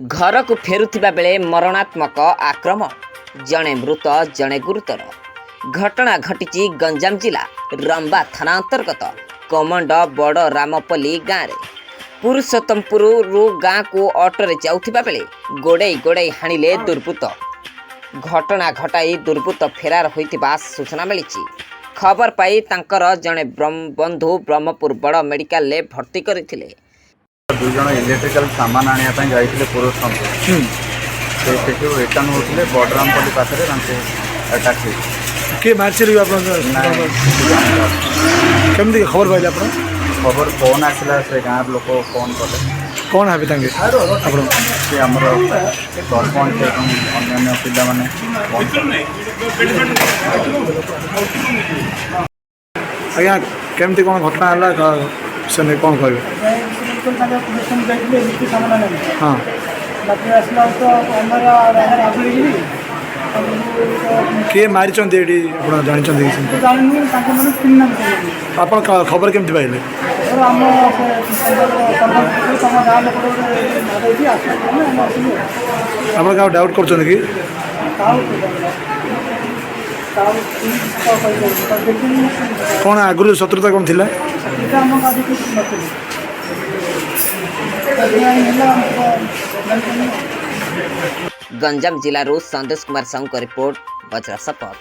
घर को फेरुथिबा बेले मरणात्मक आक्रमण जड़े मृत जड़े गुरुतर घटना घटी गंजाम जिला रंबा थाना अंतर्गत कमंड बड़ रामपल्ली गाँव में पुरुषोत्तमपुर गाँ को ऑटोरे जाउथिबा बेले गोड़े गोड़े हाणिले दुर्बृत्त घटना घटाई दुर्बृत्त फेरार होइतिबा सूचना मिली। खबर पाई तांकर जड़े बंधु ब्रह्मपुर बड़ मेडिकल ले भर्ती करथिले। दुई जन इलेक्ट्रिकल सामान आने जाइए पुरुषोत्तमपुर से रिटर्न होते बड़रामपल्ली पाखे अटाक किए मार्चरी केमती खबर पाइले आप खबर फोन आसला से गाँव लोक फोन कले कौन है आप सी आमर सरपंच अन्य पिला माने आज्ञा केमती कौन घटना है से कौन कह हाँ किए मारी जानी आप खबर केमती पाइले आप क्या डाउट कर कि कौन आगुरी शत्रुता कौन थी गंजाम जिलूर संतोष कुमार साहू रिपोर्ट वज्र शपथ।